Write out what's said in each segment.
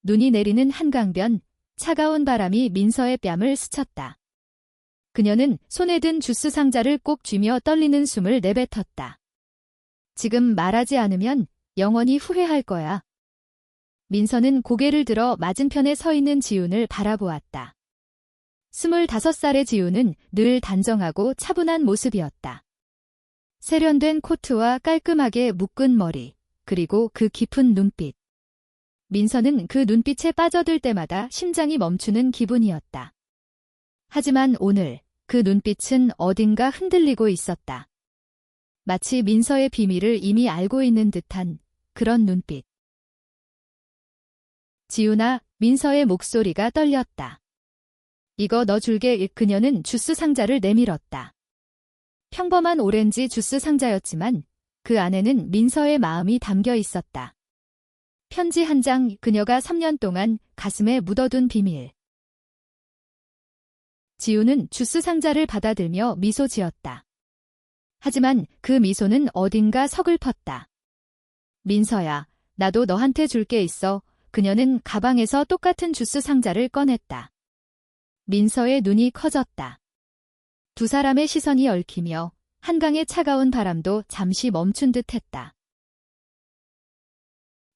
눈이 내리는 한강변, 차가운 바람이 민서의 뺨을 스쳤다. 그녀는 손에 든 주스 상자를 꼭 쥐며 떨리는 숨을 내뱉었다. 지금 말하지 않으면 영원히 후회할 거야. 민서는 고개를 들어 맞은편에 서 있는 지훈을 바라보았다. 25살의 지훈은 늘 단정하고 차분한 모습이었다. 세련된 코트와 깔끔하게 묶은 머리, 그리고 그 깊은 눈빛. 민서는 그 눈빛에 빠져들 때마다 심장이 멈추는 기분이었다. 하지만 오늘 그 눈빛은 어딘가 흔들리고 있었다. 마치 민서의 비밀을 이미 알고 있는 듯한 그런 눈빛. 지훈아, 민서의 목소리가 떨렸다. 이거 너 줄게. 그녀는 주스 상자를 내밀었다. 평범한 오렌지 주스 상자였지만 그 안에는 민서의 마음이 담겨 있었다. 편지 한 장, 그녀가 3년 동안 가슴에 묻어둔 비밀. 지훈은 주스 상자를 받아들며 미소 지었다. 하지만 그 미소는 어딘가 서글펐다. 민서야, 나도 너한테 줄 게 있어. 그녀는 가방에서 똑같은 주스 상자를 꺼냈다. 민서의 눈이 커졌다. 두 사람의 시선이 얽히며 한강의 차가운 바람도 잠시 멈춘 듯 했다.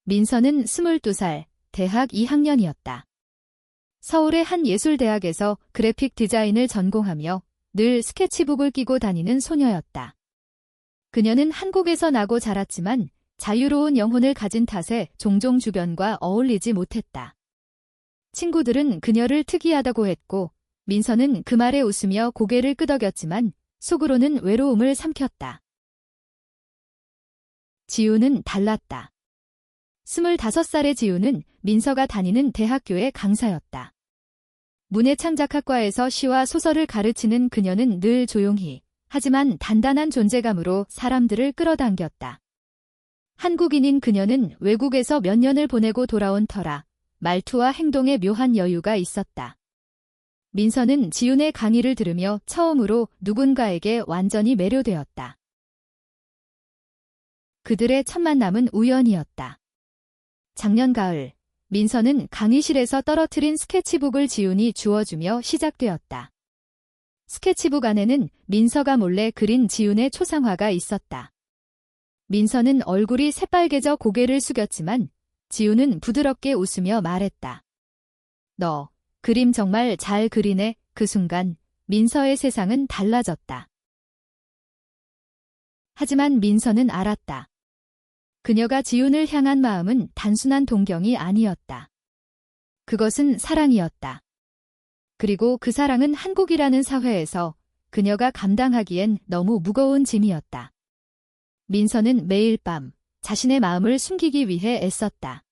민서는 22살, 대학 2학년이었다. 서울의 한 예술대학에서 그래픽 디자인을 전공하며 늘 스케치북을 끼고 다니는 소녀였다. 그녀는 한국에서 나고 자랐지만 자유로운 영혼을 가진 탓에 종종 주변과 어울리지 못했다. 친구들은 그녀를 특이하다고 했고 민서는 그 말에 웃으며 고개를 끄덕였지만 속으로는 외로움을 삼켰다. 지훈은 달랐다. 25살의 지훈은 민서가 다니는 대학교의 강사였다. 문예창작학과에서 시와 소설을 가르치는 그녀는 늘 조용히 하지만 단단한 존재감으로 사람들을 끌어당겼다. 한국인인 그녀는 외국에서 몇 년을 보내고 돌아온 터라 말투와 행동에 묘한 여유가 있었다. 민서는 지훈의 강의를 들으며 처음으로 누군가에게 완전히 매료되었다. 그들의 첫 만남은 우연이었다. 작년 가을, 민서는 강의실에서 떨어뜨린 스케치북을 지훈이 주워주며 시작되었다. 스케치북 안에는 민서가 몰래 그린 지훈의 초상화가 있었다. 민서는 얼굴이 새빨개져 고개를 숙였지만 지훈은 부드럽게 웃으며 말했다. 너, 그림 정말 잘 그리네. 그 순간 민서의 세상은 달라졌다. 하지만 민서는 알았다. 그녀가 지훈을 향한 마음은 단순한 동경이 아니었다. 그것은 사랑이었다. 그리고 그 사랑은 한국이라는 사회에서 그녀가 감당하기엔 너무 무거운 짐이었다. 민서는 매일 밤 자신의 마음을 숨기기 위해 애썼다.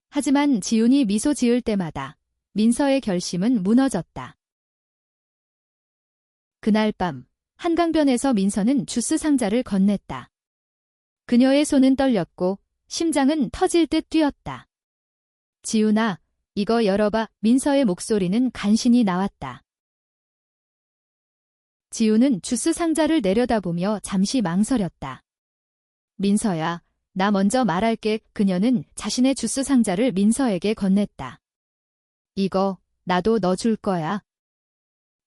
하지만 지훈이 미소 지을 때마다 민서의 결심은 무너졌다. 그날 밤 한강변에서 민서는 주스 상자를 건넸다. 그녀의 손은 떨렸고 심장은 터질 듯 뛰었다. 지훈아, 이거 열어봐. 민서의 목소리는 간신히 나왔다. 지훈은 주스 상자를 내려다보며 잠시 망설였다. 민서야, 나 먼저 말할게. 그녀는 자신의 주스 상자를 민서에게 건넸다. 이거 나도 너 줄 거야.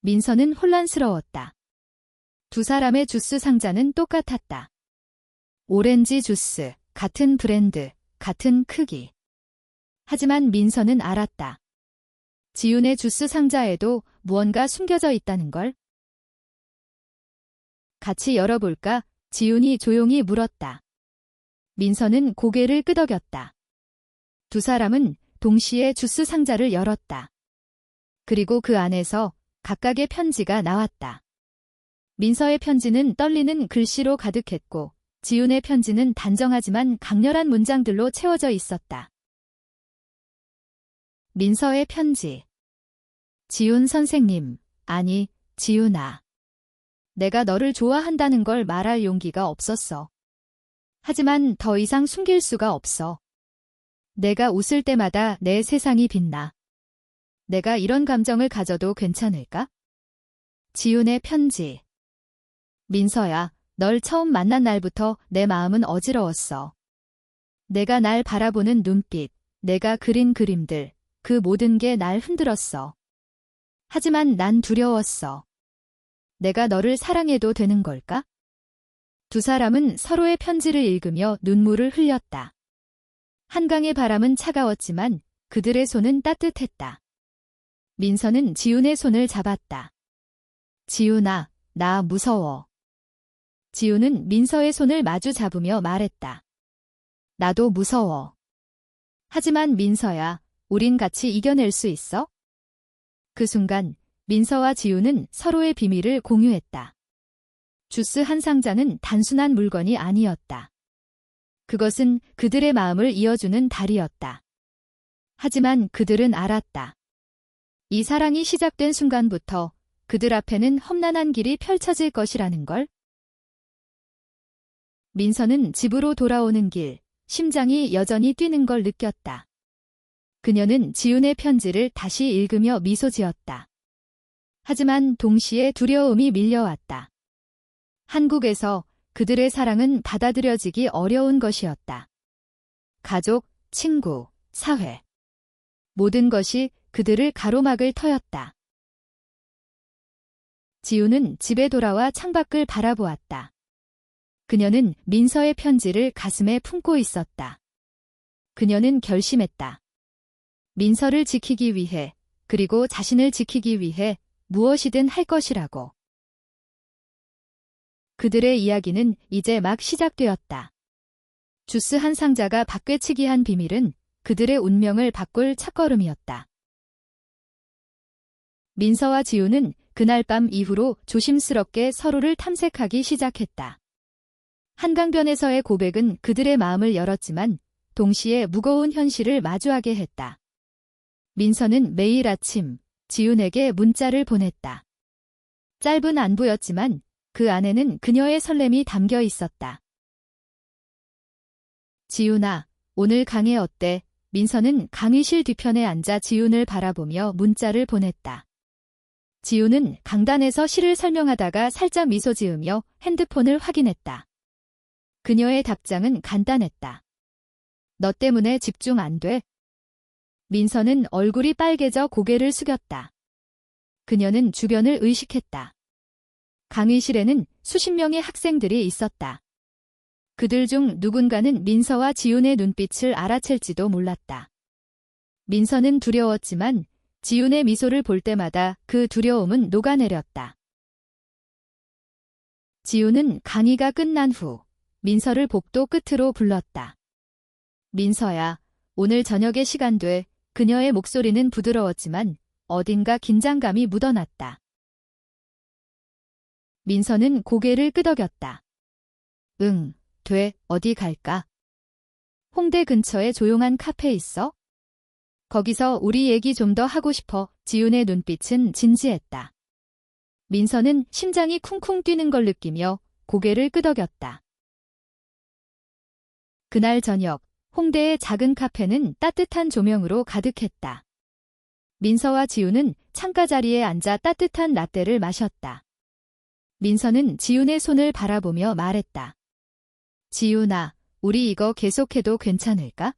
민서는 혼란스러웠다. 두 사람의 주스 상자는 똑같았다. 오렌지 주스, 같은 브랜드, 같은 크기. 하지만 민서는 알았다. 지훈의 주스 상자에도 무언가 숨겨져 있다는 걸. 같이 열어볼까? 지훈이 조용히 물었다. 민서는 고개를 끄덕였다. 두 사람은 동시에 주스 상자를 열었다. 그리고 그 안에서 각각의 편지가 나왔다. 민서의 편지는 떨리는 글씨로 가득했고 지훈의 편지는 단정하지만 강렬한 문장들로 채워져 있었다. 민서의 편지. 지훈 선생님, 아니, 지훈아. 내가 너를 좋아한다는 걸 말할 용기가 없었어. 하지만 더 이상 숨길 수가 없어. 내가 웃을 때마다 내 세상이 빛나. 내가 이런 감정을 가져도 괜찮을까? 지훈의 편지. 민서야, 널 처음 만난 날부터 내 마음은 어지러웠어. 내가 날 바라보는 눈빛, 내가 그린 그림들, 그 모든 게 날 흔들었어. 하지만 난 두려웠어. 내가 너를 사랑해도 되는 걸까? 두 사람은 서로의 편지를 읽으며 눈물을 흘렸다. 한강의 바람은 차가웠지만 그들의 손은 따뜻했다. 민서는 지훈의 손을 잡았다. 지훈아, 나 무서워. 지훈은 민서의 손을 마주 잡으며 말했다. 나도 무서워. 하지만 민서야, 우린 같이 이겨낼 수 있어? 그 순간 민서와 지훈은 서로의 비밀을 공유했다. 주스 한 상자는 단순한 물건이 아니었다. 그것은 그들의 마음을 이어주는 다리였다. 하지만 그들은 알았다. 이 사랑이 시작된 순간부터 그들 앞에는 험난한 길이 펼쳐질 것이라는 걸. 민서는 집으로 돌아오는 길, 심장이 여전히 뛰는 걸 느꼈다. 그녀는 지훈의 편지를 다시 읽으며 미소 지었다. 하지만 동시에 두려움이 밀려왔다. 한국에서 그들의 사랑은 받아들여지기 어려운 것이었다. 가족, 친구, 사회. 모든 것이 그들을 가로막을 터였다. 지훈은 집에 돌아와 창밖을 바라보았다. 그녀는 민서의 편지를 가슴에 품고 있었다. 그녀는 결심했다. 민서를 지키기 위해, 그리고 자신을 지키기 위해 무엇이든 할 것이라고. 그들의 이야기는 이제 막 시작되었다. 주스 한 상자가 바뀌치기 한 비밀은 그들의 운명을 바꿀 첫걸음이었다. 민서와 지훈은 그날 밤 이후로 조심스럽게 서로를 탐색하기 시작했다. 한강변에서의 고백은 그들의 마음을 열었지만 동시에 무거운 현실을 마주하게 했다. 민서는 매일 아침 지훈에게 문자를 보냈다. 짧은 안부였지만 그 안에는 그녀의 설렘이 담겨 있었다. 지훈아, 오늘 강의 어때? 민서는 강의실 뒤편에 앉아 지훈을 바라보며 문자를 보냈다. 지훈은 강단에서 시를 설명하다가 살짝 미소 지으며 핸드폰을 확인했다. 그녀의 답장은 간단했다. 너 때문에 집중 안 돼? 민서는 얼굴이 빨개져 고개를 숙였다. 그녀는 주변을 의식했다. 강의실에는 수십 명의 학생들이 있었다. 그들 중 누군가는 민서와 지훈의 눈빛을 알아챌지도 몰랐다. 민서는 두려웠지만 지훈의 미소를 볼 때마다 그 두려움은 녹아내렸다. 지훈은 강의가 끝난 후 민서를 복도 끝으로 불렀다. 민서야, 오늘 저녁에 시간 돼. 그녀의 목소리는 부드러웠지만 어딘가 긴장감이 묻어났다. 민서는 고개를 끄덕였다. 응, 돼. 어디 갈까? 홍대 근처에 조용한 카페 있어? 거기서 우리 얘기 좀 더 하고 싶어. 지훈의 눈빛은 진지했다. 민서는 심장이 쿵쿵 뛰는 걸 느끼며 고개를 끄덕였다. 그날 저녁, 홍대의 작은 카페는 따뜻한 조명으로 가득했다. 민서와 지훈은 창가 자리에 앉아 따뜻한 라떼를 마셨다. 민서는 지훈의 손을 바라보며 말했다. 지훈아, 우리 이거 계속해도 괜찮을까?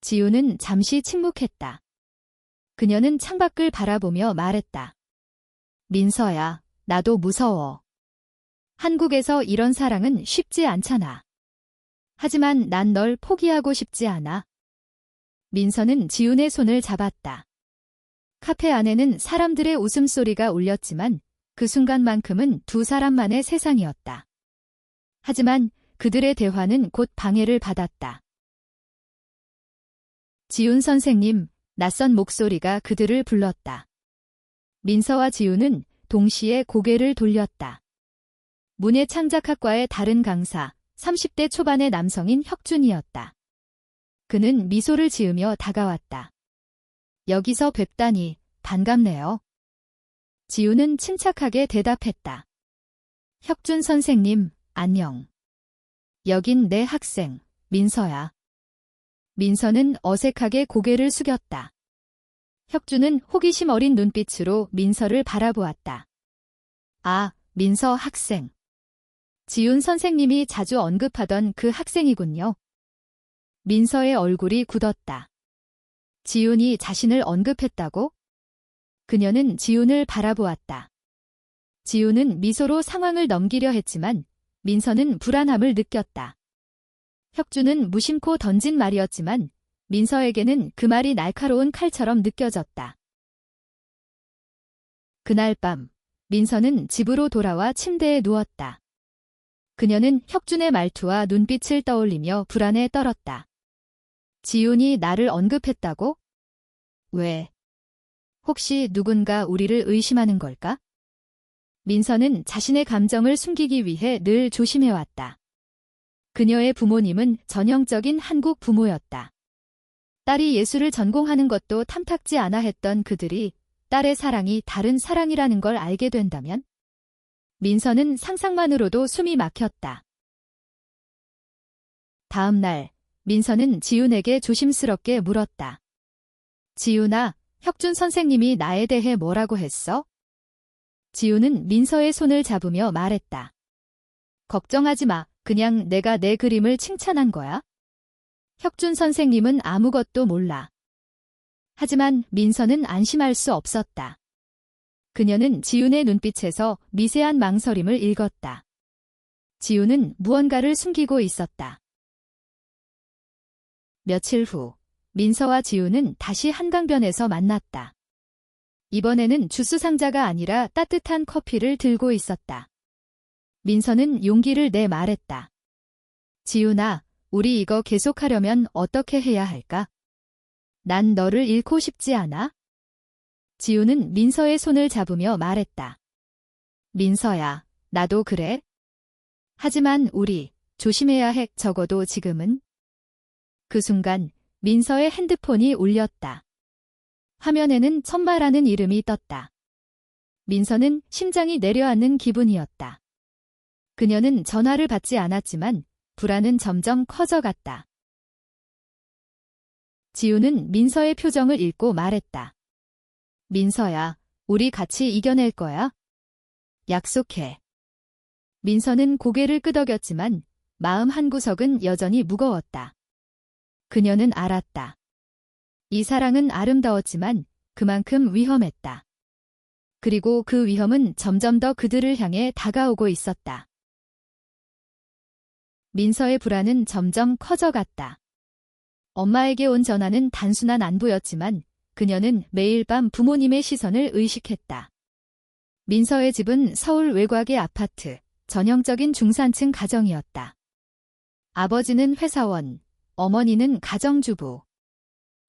지훈은 잠시 침묵했다. 그녀는 창밖을 바라보며 말했다. 민서야, 나도 무서워. 한국에서 이런 사랑은 쉽지 않잖아. 하지만 난 널 포기하고 싶지 않아. 민서는 지훈의 손을 잡았다. 카페 안에는 사람들의 웃음소리가 울렸지만 그 순간만큼은 두 사람만의 세상이었다. 하지만 그들의 대화는 곧 방해를 받았다. 지훈 선생님, 낯선 목소리가 그들을 불렀다. 민서와 지훈은 동시에 고개를 돌렸다. 문예창작학과의 다른 강사, 30대 초반의 남성인 혁준이었다. 그는 미소를 지으며 다가왔다. 여기서 뵙다니 반갑네요. 지훈은 침착하게 대답했다. 혁준 선생님, 안녕. 여긴 내 학생, 민서야. 민서는 어색하게 고개를 숙였다. 혁준은 호기심 어린 눈빛으로 민서를 바라보았다. 아, 민서 학생. 지훈 선생님이 자주 언급하던 그 학생이군요. 민서의 얼굴이 굳었다. 지훈이 자신을 언급했다고? 그녀는 지훈을 바라보았다. 지훈은 미소로 상황을 넘기려 했지만 민서는 불안함을 느꼈다. 혁주는 무심코 던진 말이었지만 민서에게는 그 말이 날카로운 칼처럼 느껴졌다. 그날 밤, 민서는 집으로 돌아와 침대에 누웠다. 그녀는 혁준의 말투와 눈빛을 떠올리며 불안에 떨었다. 지훈이 나를 언급했다고? 왜? 혹시 누군가 우리를 의심하는 걸까? 민서는 자신의 감정을 숨기기 위해 늘 조심해왔다. 그녀의 부모님은 전형적인 한국 부모였다. 딸이 예술을 전공하는 것도 탐탁지 않아 했던 그들이 딸의 사랑이 다른 사랑이라는 걸 알게 된다면? 민서는 상상만으로도 숨이 막혔다. 다음 날, 민서는 지훈에게 조심스럽게 물었다. 지훈아, 혁준 선생님이 나에 대해 뭐라고 했어? 지훈은 민서의 손을 잡으며 말했다. 걱정하지 마. 그냥 내가 내 그림을 칭찬한 거야. 혁준 선생님은 아무것도 몰라. 하지만 민서는 안심할 수 없었다. 그녀는 지훈의 눈빛에서 미세한 망설임을 읽었다. 지훈은 무언가를 숨기고 있었다. 며칠 후, 민서와 지훈은 다시 한강변에서 만났다. 이번에는 주스 상자가 아니라 따뜻한 커피를 들고 있었다. 민서는 용기를 내 말했다. 지훈아, 우리 이거 계속하려면 어떻게 해야 할까? 난 너를 잃고 싶지 않아? 지훈은 민서의 손을 잡으며 말했다. 민서야, 나도 그래. 하지만 우리 조심해야 해. 적어도 지금은. 그 순간 민서의 핸드폰이 울렸다. 화면에는 천마라는 이름이 떴다. 민서는 심장이 내려앉는 기분이었다. 그녀는 전화를 받지 않았지만 불안은 점점 커져갔다. 지훈은 민서의 표정을 읽고 말했다. 민서야, 우리 같이 이겨낼 거야. 약속해. 민서는 고개를 끄덕였지만 마음 한구석은 여전히 무거웠다. 그녀는 알았다. 이 사랑은 아름다웠지만 그만큼 위험했다. 그리고 그 위험은 점점 더 그들을 향해 다가오고 있었다. 민서의 불안은 점점 커져갔다. 엄마에게 온 전화는 단순한 안부였지만 그녀는 매일 밤 부모님의 시선을 의식했다. 민서의 집은 서울 외곽의 아파트, 전형적인 중산층 가정이었다. 아버지는 회사원, 어머니는 가정주부.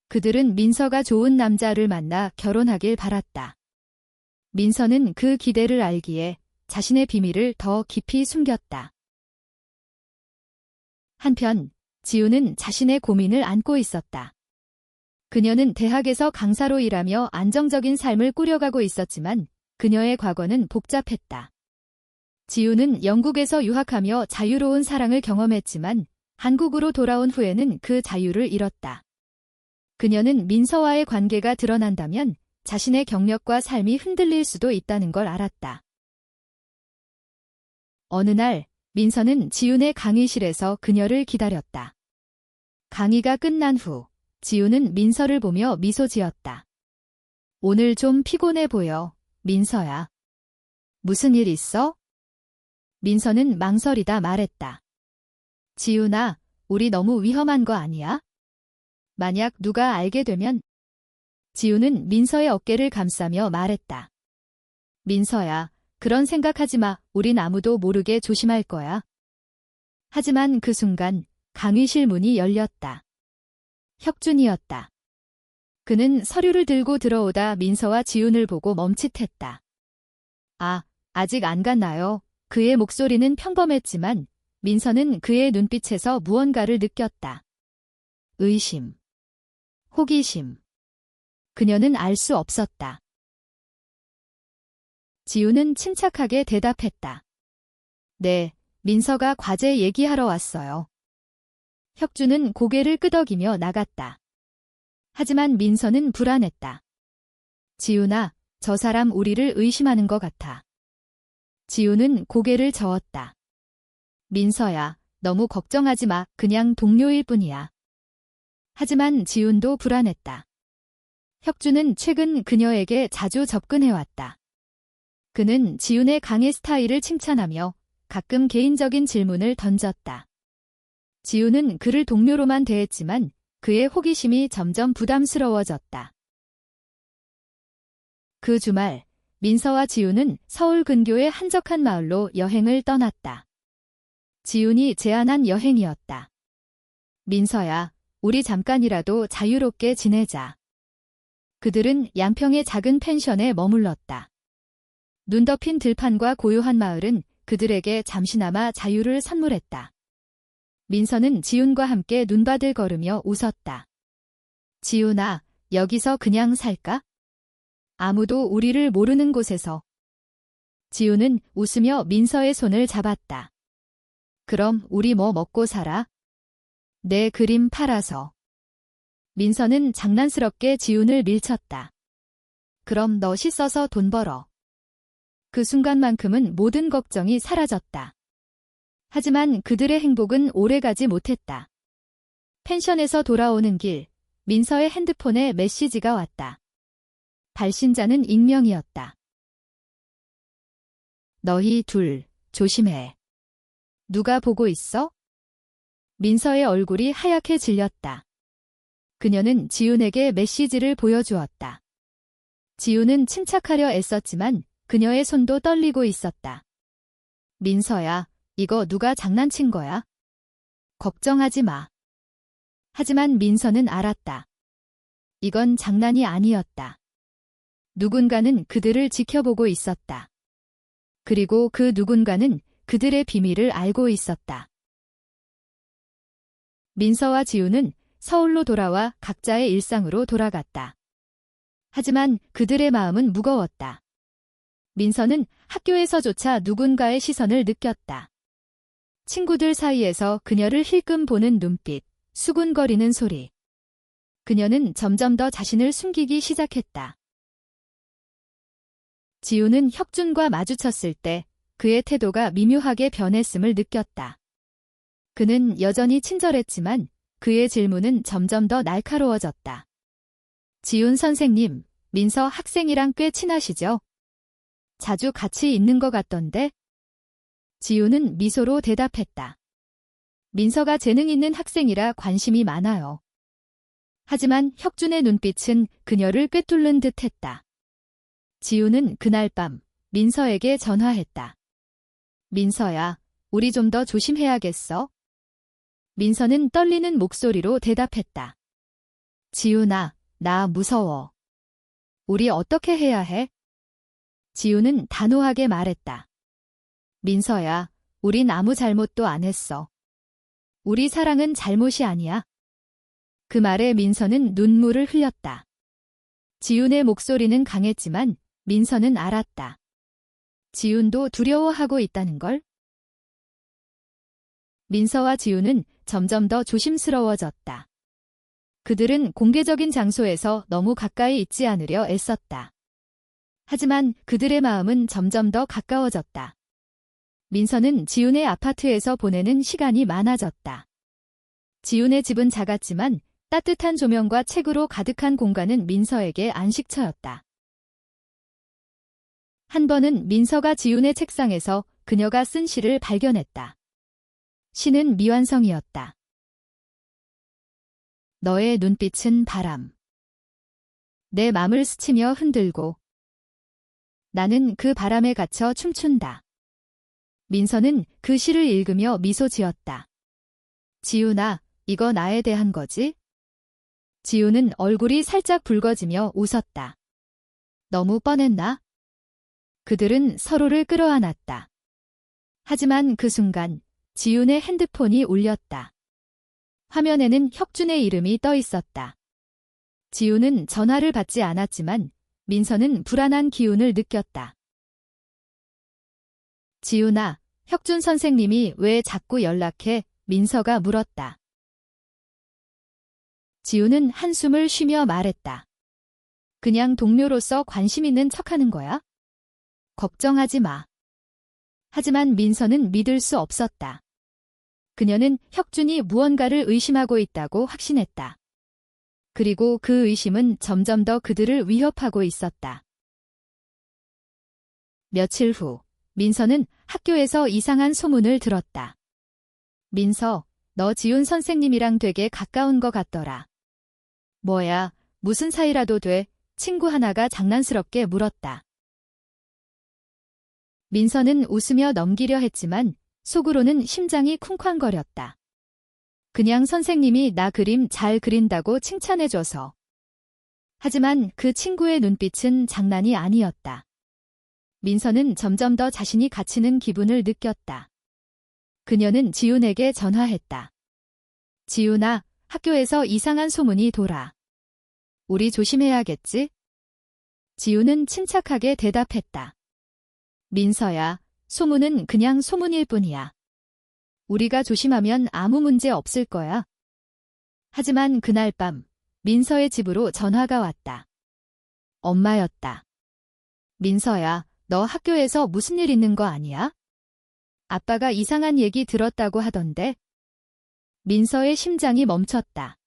그들은 민서가 좋은 남자를 만나 결혼하길 바랐다. 민서는 그 기대를 알기에 자신의 비밀을 더 깊이 숨겼다. 한편 지훈은 자신의 고민을 안고 있었다. 그녀는 대학에서 강사로 일하며 안정적인 삶을 꾸려가고 있었지만 그녀의 과거는 복잡했다. 지훈은 영국에서 유학하며 자유로운 사랑을 경험했지만 한국으로 돌아온 후에는 그 자유를 잃었다. 그녀는 민서와의 관계가 드러난다면 자신의 경력과 삶이 흔들릴 수도 있다는 걸 알았다. 어느 날 민서는 지훈의 강의실에서 그녀를 기다렸다. 강의가 끝난 후 지훈은 민서를 보며 미소 지었다. 오늘 좀 피곤해 보여, 민서야. 무슨 일 있어? 민서는 망설이다 말했다. 지훈아, 우리 너무 위험한 거 아니야? 만약 누가 알게 되면. 지훈은 민서의 어깨를 감싸며 말했다. 민서야, 그런 생각하지 마. 우린 아무도 모르게 조심할 거야. 하지만 그 순간 강의실 문이 열렸다. 혁준이었다. 그는 서류를 들고 들어오다 민서와 지훈을 보고 멈칫했다. 아, 아직 안 갔나요? 그의 목소리는 평범했지만 민서는 그의 눈빛에서 무언가를 느꼈다. 의심, 호기심. 그녀는 알 수 없었다. 지훈은 침착하게 대답했다. 네, 민서가 과제 얘기하러 왔어요. 혁준은 고개를 끄덕이며 나갔다. 하지만 민서는 불안했다. 지훈아, 저 사람 우리를 의심하는 것 같아. 지훈은 고개를 저었다. 민서야, 너무 걱정하지 마. 그냥 동료일 뿐이야. 하지만 지훈도 불안했다. 혁준은 최근 그녀에게 자주 접근해왔다. 그는 지훈의 강의 스타일을 칭찬하며 가끔 개인적인 질문을 던졌다. 지훈은 그를 동료로만 대했지만 그의 호기심이 점점 부담스러워졌다. 그 주말, 민서와 지훈은 서울 근교의 한적한 마을로 여행을 떠났다. 지훈이 제안한 여행이었다. 민서야, 우리 잠깐이라도 자유롭게 지내자. 그들은 양평의 작은 펜션에 머물렀다. 눈 덮인 들판과 고요한 마을은 그들에게 잠시나마 자유를 선물했다. 민서는 지훈과 함께 눈밭을 걸으며 웃었다. 지훈아, 여기서 그냥 살까? 아무도 우리를 모르는 곳에서. 지훈은 웃으며 민서의 손을 잡았다. 그럼 우리 뭐 먹고 살아? 내 그림 팔아서. 민서는 장난스럽게 지훈을 밀쳤다. 그럼 너 씻어서 돈 벌어. 그 순간만큼은 모든 걱정이 사라졌다. 하지만 그들의 행복은 오래가지 못했다. 펜션에서 돌아오는 길, 민서의 핸드폰에 메시지가 왔다. 발신자는 익명이었다. 너희 둘, 조심해. 누가 보고 있어? 민서의 얼굴이 하얗게 질렸다. 그녀는 지훈에게 메시지를 보여주었다. 지훈은 침착하려 애썼지만 그녀의 손도 떨리고 있었다. 민서야, 이거 누가 장난친 거야? 걱정하지 마. 하지만 민서는 알았다. 이건 장난이 아니었다. 누군가는 그들을 지켜보고 있었다. 그리고 그 누군가는 그들의 비밀을 알고 있었다. 민서와 지훈은 서울로 돌아와 각자의 일상으로 돌아갔다. 하지만 그들의 마음은 무거웠다. 민서는 학교에서조차 누군가의 시선을 느꼈다. 친구들 사이에서 그녀를 힐끔 보는 눈빛, 수군거리는 소리. 그녀는 점점 더 자신을 숨기기 시작했다. 지훈은 혁준과 마주쳤을 때 그의 태도가 미묘하게 변했음을 느꼈다. 그는 여전히 친절했지만 그의 질문은 점점 더 날카로워졌다. 지훈 선생님, 민서 학생이랑 꽤 친하시죠? 자주 같이 있는 것 같던데? 지훈은 미소로 대답했다. 민서가 재능 있는 학생이라 관심이 많아요. 하지만 혁준의 눈빛은 그녀를 꿰뚫는 듯 했다. 지훈은 그날 밤 민서에게 전화했다. 민서야, 우리 좀 더 조심해야겠어. 민서는 떨리는 목소리로 대답했다. 지훈아, 나 무서워. 우리 어떻게 해야 해? 지훈은 단호하게 말했다. 민서야, 우린 아무 잘못도 안 했어. 우리 사랑은 잘못이 아니야. 그 말에 민서는 눈물을 흘렸다. 지훈의 목소리는 강했지만 민서는 알았다. 지훈도 두려워하고 있다는 걸. 민서와 지훈은 점점 더 조심스러워졌다. 그들은 공개적인 장소에서 너무 가까이 있지 않으려 애썼다. 하지만 그들의 마음은 점점 더 가까워졌다. 민서는 지훈의 아파트에서 보내는 시간이 많아졌다. 지훈의 집은 작았지만 따뜻한 조명과 책으로 가득한 공간은 민서에게 안식처였다. 한 번은 민서가 지훈의 책상에서 그녀가 쓴 시를 발견했다. 시는 미완성이었다. 너의 눈빛은 바람. 내 맘을 스치며 흔들고 나는 그 바람에 갇혀 춤춘다. 민서는 그 시를 읽으며 미소 지었다. 지훈아, 이거 나에 대한 거지? 지훈은 얼굴이 살짝 붉어지며 웃었다. 너무 뻔했나? 그들은 서로를 끌어안았다. 하지만 그 순간 지훈의 핸드폰이 울렸다. 화면에는 혁준의 이름이 떠 있었다. 지훈은 전화를 받지 않았지만 민서는 불안한 기운을 느꼈다. 지훈아, 혁준 선생님이 왜 자꾸 연락해? 민서가 물었다. 지훈은 한숨을 쉬며 말했다. 그냥 동료로서 관심 있는 척하는 거야? 걱정하지 마. 하지만 민서는 믿을 수 없었다. 그녀는 혁준이 무언가를 의심하고 있다고 확신했다. 그리고 그 의심은 점점 더 그들을 위협하고 있었다. 며칠 후, 민서는 학교에서 이상한 소문을 들었다. 민서, 너 지훈 선생님이랑 되게 가까운 것 같더라. 뭐야, 무슨 사이라도 돼? 친구 하나가 장난스럽게 물었다. 민서는 웃으며 넘기려 했지만 속으로는 심장이 쿵쾅거렸다. 그냥 선생님이 나 그림 잘 그린다고 칭찬해줘서. 하지만 그 친구의 눈빛은 장난이 아니었다. 민서는 점점 더 자신이 갇히는 기분을 느꼈다. 그녀는 지훈에게 전화했다. 지훈아, 학교에서 이상한 소문이 돌아. 우리 조심해야겠지? 지훈은 침착하게 대답했다. 민서야, 소문은 그냥 소문일 뿐이야. 우리가 조심하면 아무 문제 없을 거야. 하지만 그날 밤, 민서의 집으로 전화가 왔다. 엄마였다. 민서야, 너 학교에서 무슨 일 있는 거 아니야? 아빠가 이상한 얘기 들었다고 하던데. 민서의 심장이 멈췄다.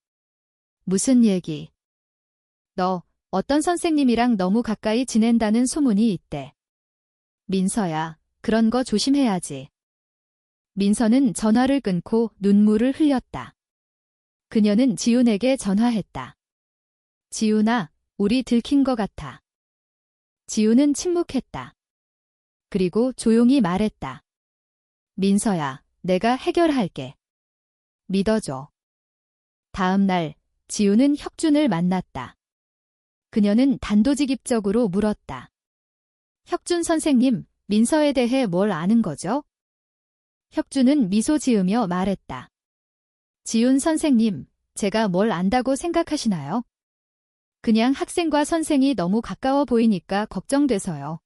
무슨 얘기? 너, 어떤 선생님이랑 너무 가까이 지낸다는 소문이 있대. 민서야, 그런 거 조심해야지. 민서는 전화를 끊고 눈물을 흘렸다. 그녀는 지훈에게 전화했다. 지훈아, 우리 들킨 것 같아. 지훈은 침묵했다. 그리고 조용히 말했다. 민서야, 내가 해결할게. 믿어줘. 다음 날, 지훈은 혁준을 만났다. 그녀는 단도직입적으로 물었다. 혁준 선생님, 민서에 대해 뭘 아는 거죠? 혁준은 미소 지으며 말했다. 지훈 선생님, 제가 뭘 안다고 생각하시나요? 그냥 학생과 선생이 너무 가까워 보이니까 걱정돼서요.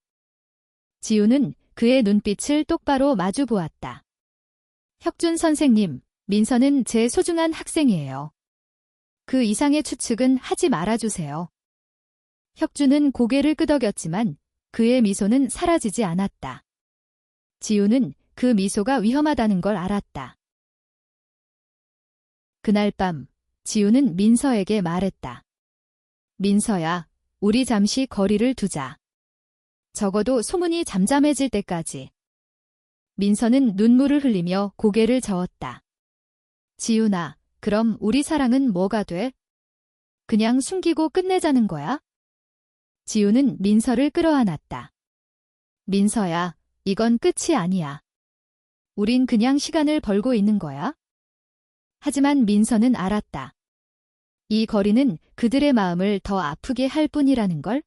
지훈은 그의 눈빛을 똑바로 마주 보았다. 혁준 선생님, 민서는 제 소중한 학생이에요. 그 이상의 추측은 하지 말아주세요. 혁준은 고개를 끄덕였지만 그의 미소는 사라지지 않았다. 지훈은 그 미소가 위험하다는 걸 알았다. 그날 밤, 지훈은 민서에게 말했다. 민서야, 우리 잠시 거리를 두자. 적어도 소문이 잠잠해질 때까지. 민서는 눈물을 흘리며 고개를 저었다. 지훈아, 그럼 우리 사랑은 뭐가 돼? 그냥 숨기고 끝내자는 거야? 지훈은 민서를 끌어안았다. 민서야, 이건 끝이 아니야. 우린 그냥 시간을 벌고 있는 거야. 하지만 민서는 알았다. 이 거리는 그들의 마음을 더 아프게 할 뿐이라는 걸.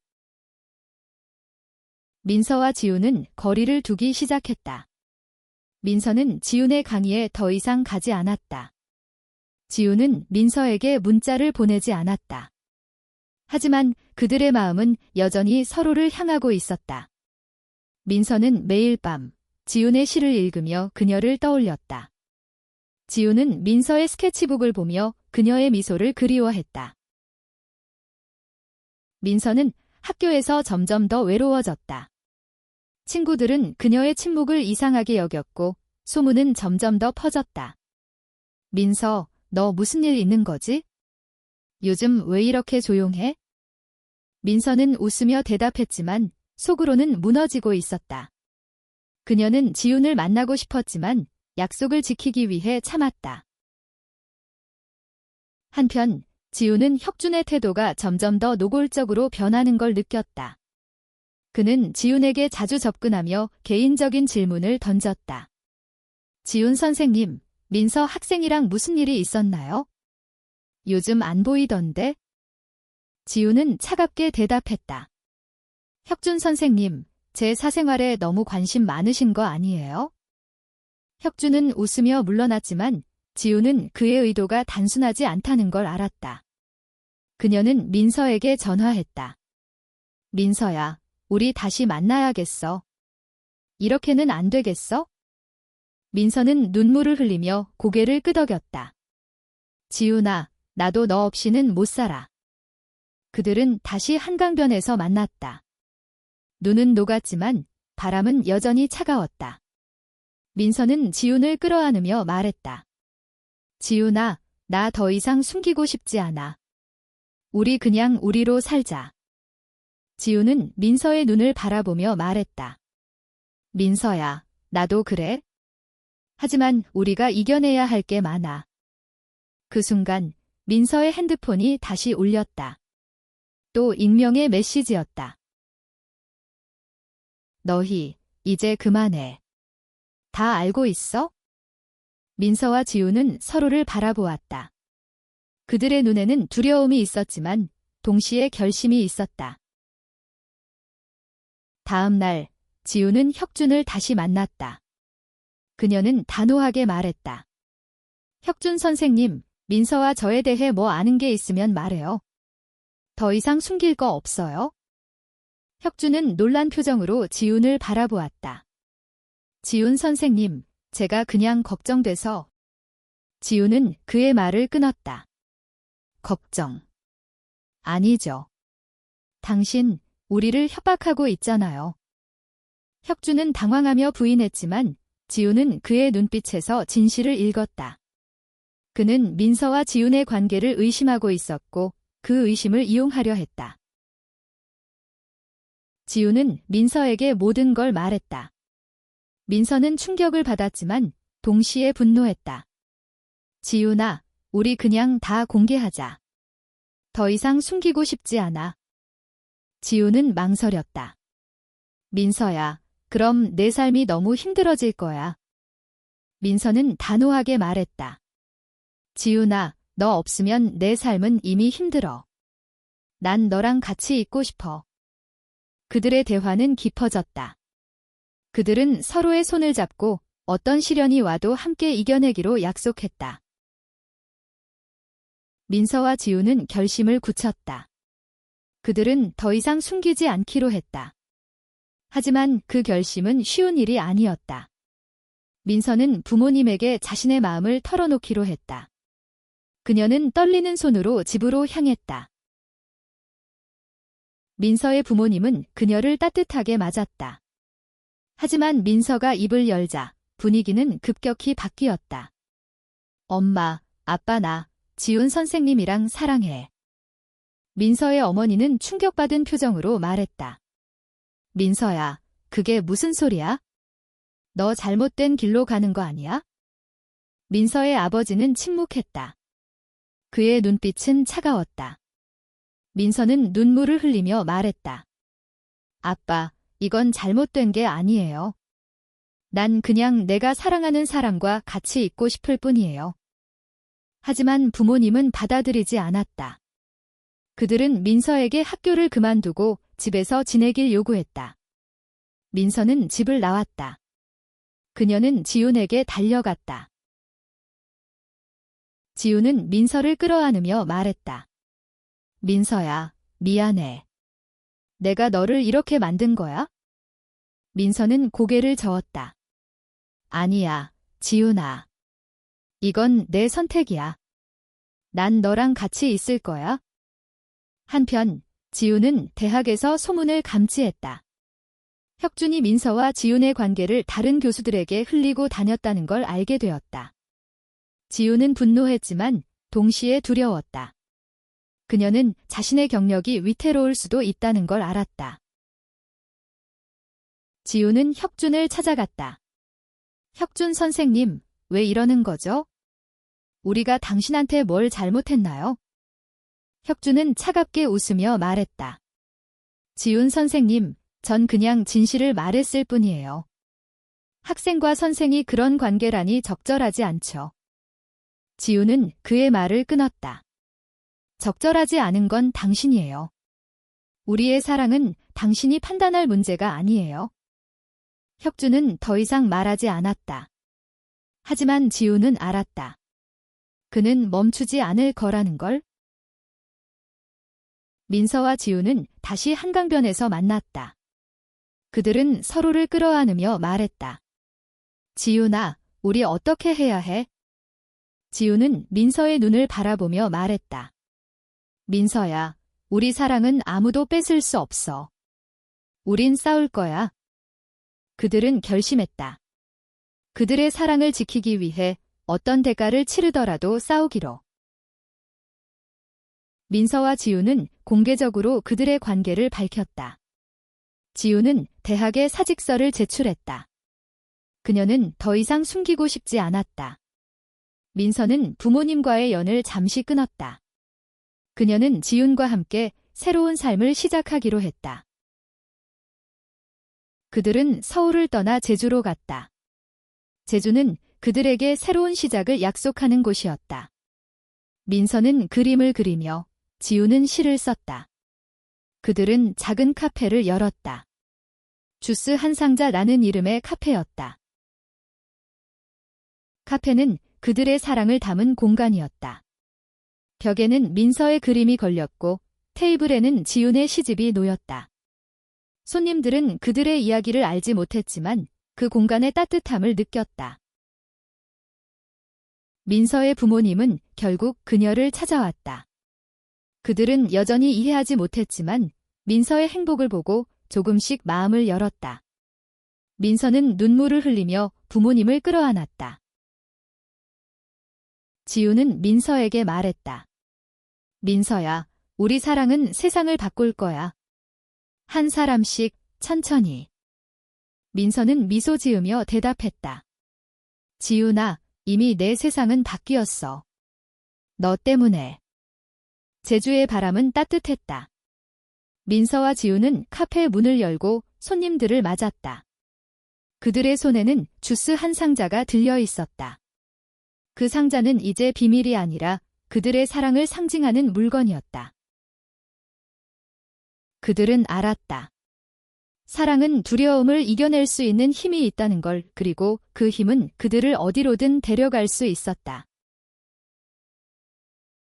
민서와 지훈은 거리를 두기 시작했다. 민서는 지훈의 강의에 더 이상 가지 않았다. 지훈은 민서에게 문자를 보내지 않았다. 하지만 그들의 마음은 여전히 서로를 향하고 있었다. 민서는 매일 밤 지훈의 시를 읽으며 그녀를 떠올렸다. 지훈은 민서의 스케치북을 보며 그녀의 미소를 그리워했다. 민서는 학교에서 점점 더 외로워졌다. 친구들은 그녀의 침묵을 이상하게 여겼고 소문은 점점 더 퍼졌다. 민서, 너 무슨 일 있는 거지? 요즘 왜 이렇게 조용해? 민서는 웃으며 대답했지만 속으로는 무너지고 있었다. 그녀는 지훈을 만나고 싶었지만 약속을 지키기 위해 참았다. 한편 지훈은 혁준의 태도가 점점 더 노골적으로 변하는 걸 느꼈다. 그는 지훈에게 자주 접근하며 개인적인 질문을 던졌다. 지훈 선생님, 민서 학생이랑 무슨 일이 있었나요? 요즘 안 보이던데? 지훈은 차갑게 대답했다. 혁준 선생님, 제 사생활에 너무 관심 많으신 거 아니에요? 혁준은 웃으며 물러났지만 지훈은 그의 의도가 단순하지 않다는 걸 알았다. 그녀는 민서에게 전화했다. 민서야, 우리 다시 만나야겠어. 이렇게는 안 되겠어? 민서는 눈물을 흘리며 고개를 끄덕였다. 지훈아, 나도 너 없이는 못 살아. 그들은 다시 한강변에서 만났다. 눈은 녹았지만 바람은 여전히 차가웠다. 민서는 지훈을 끌어안으며 말했다. 지훈아, 나 더 이상 숨기고 싶지 않아. 우리 그냥 우리로 살자. 지우는 민서의 눈을 바라보며 말했다. 민서야, 나도 그래. 하지만 우리가 이겨내야 할 게 많아. 그 순간 민서의 핸드폰이 다시 울렸다. 또 익명의 메시지였다. 너희, 이제 그만해. 다 알고 있어? 민서와 지우는 서로를 바라보았다. 그들의 눈에는 두려움이 있었지만 동시에 결심이 있었다. 다음 날, 지우는 혁준을 다시 만났다. 그녀는 단호하게 말했다. 혁준 선생님, 민서와 저에 대해 뭐 아는 게 있으면 말해요. 더 이상 숨길 거 없어요? 혁준은 놀란 표정으로 지훈을 바라보았다. 지훈 선생님, 제가 그냥 걱정돼서. 지훈은 그의 말을 끊었다. 걱정. 아니죠. 당신, 우리를 협박하고 있잖아요. 혁준은 당황하며 부인했지만 지훈은 그의 눈빛에서 진실을 읽었다. 그는 민서와 지훈의 관계를 의심하고 있었고 그 의심을 이용하려 했다. 지훈은 민서에게 모든 걸 말했다. 민서는 충격을 받았지만 동시에 분노했다. 지훈아, 우리 그냥 다 공개하자. 더 이상 숨기고 싶지 않아. 지훈은 망설였다. 민서야, 그럼 내 삶이 너무 힘들어질 거야. 민서는 단호하게 말했다. 지훈아, 너 없으면 내 삶은 이미 힘들어. 난 너랑 같이 있고 싶어. 그들의 대화는 깊어졌다. 그들은 서로의 손을 잡고 어떤 시련이 와도 함께 이겨내기로 약속했다. 민서와 지훈은 결심을 굳혔다. 그들은 더 이상 숨기지 않기로 했다. 하지만 그 결심은 쉬운 일이 아니었다. 민서는 부모님에게 자신의 마음을 털어놓기로 했다. 그녀는 떨리는 손으로 집으로 향했다. 민서의 부모님은 그녀를 따뜻하게 맞았다. 하지만 민서가 입을 열자 분위기는 급격히 바뀌었다. 엄마, 아빠 나, 지훈 선생님이랑 사랑해. 민서의 어머니는 충격받은 표정으로 말했다. 민서야, 그게 무슨 소리야? 너 잘못된 길로 가는 거 아니야? 민서의 아버지는 침묵했다. 그의 눈빛은 차가웠다. 민서는 눈물을 흘리며 말했다. 아빠, 이건 잘못된 게 아니에요. 난 그냥 내가 사랑하는 사람과 같이 있고 싶을 뿐이에요. 하지만 부모님은 받아들이지 않았다. 그들은 민서에게 학교를 그만두고 집에서 지내길 요구했다. 민서는 집을 나왔다. 그녀는 지훈에게 달려갔다. 지훈은 민서를 끌어안으며 말했다. 민서야, 미안해. 내가 너를 이렇게 만든 거야? 민서는 고개를 저었다. 아니야, 지훈아. 이건 내 선택이야. 난 너랑 같이 있을 거야. 한편 지훈은 대학에서 소문을 감지했다. 혁준이 민서와 지훈의 관계를 다른 교수들에게 흘리고 다녔다는 걸 알게 되었다. 지훈은 분노했지만 동시에 두려웠다. 그녀는 자신의 경력이 위태로울 수도 있다는 걸 알았다. 지훈은 혁준을 찾아갔다. 혁준 선생님, 왜 이러는 거죠? 우리가 당신한테 뭘 잘못했나요? 혁준은 차갑게 웃으며 말했다. 지훈 선생님, 전 그냥 진실을 말했을 뿐이에요. 학생과 선생이 그런 관계라니 적절하지 않죠. 지훈은 그의 말을 끊었다. 적절하지 않은 건 당신이에요. 우리의 사랑은 당신이 판단할 문제가 아니에요. 혁준은 더 이상 말하지 않았다. 하지만 지훈은 알았다. 그는 멈추지 않을 거라는 걸. 민서와 지훈은 다시 한강변에서 만났다. 그들은 서로를 끌어안으며 말했다. 지훈아, 우리 어떻게 해야 해? 지훈은 민서의 눈을 바라보며 말했다. 민서야, 우리 사랑은 아무도 뺏을 수 없어. 우린 싸울 거야. 그들은 결심했다. 그들의 사랑을 지키기 위해 어떤 대가를 치르더라도 싸우기로. 민서와 지우는 공개적으로 그들의 관계를 밝혔다. 지우는 대학에 사직서를 제출했다. 그녀는 더 이상 숨기고 싶지 않았다. 민서는 부모님과의 연을 잠시 끊었다. 그녀는 지훈과 함께 새로운 삶을 시작하기로 했다. 그들은 서울을 떠나 제주로 갔다. 제주는 그들에게 새로운 시작을 약속하는 곳이었다. 민서는 그림을 그리며 지우는 시를 썼다. 그들은 작은 카페를 열었다. 주스 한 상자 라는 이름의 카페였다. 카페는 그들의 사랑을 담은 공간이었다. 벽에는 민서의 그림이 걸렸고 테이블에는 지훈의 시집이 놓였다. 손님들은 그들의 이야기를 알지 못했지만 그 공간의 따뜻함을 느꼈다. 민서의 부모님은 결국 그녀를 찾아왔다. 그들은 여전히 이해하지 못했지만 민서의 행복을 보고 조금씩 마음을 열었다. 민서는 눈물을 흘리며 부모님을 끌어안았다. 지우는 민서에게 말했다. 민서야, 우리 사랑은 세상을 바꿀 거야. 한 사람씩 천천히. 민서는 미소 지으며 대답했다. 지훈아, 이미 내 세상은 바뀌었어. 너 때문에. 제주의 바람은 따뜻했다. 민서와 지훈은 카페 문을 열고 손님들을 맞았다. 그들의 손에는 주스 한 상자가 들려 있었다. 그 상자는 이제 비밀이 아니라 그들의 사랑을 상징하는 물건이었다. 그들은 알았다. 사랑은 두려움을 이겨낼 수 있는 힘이 있다는 걸, 그리고 그 힘은 그들을 어디로든 데려갈 수 있었다.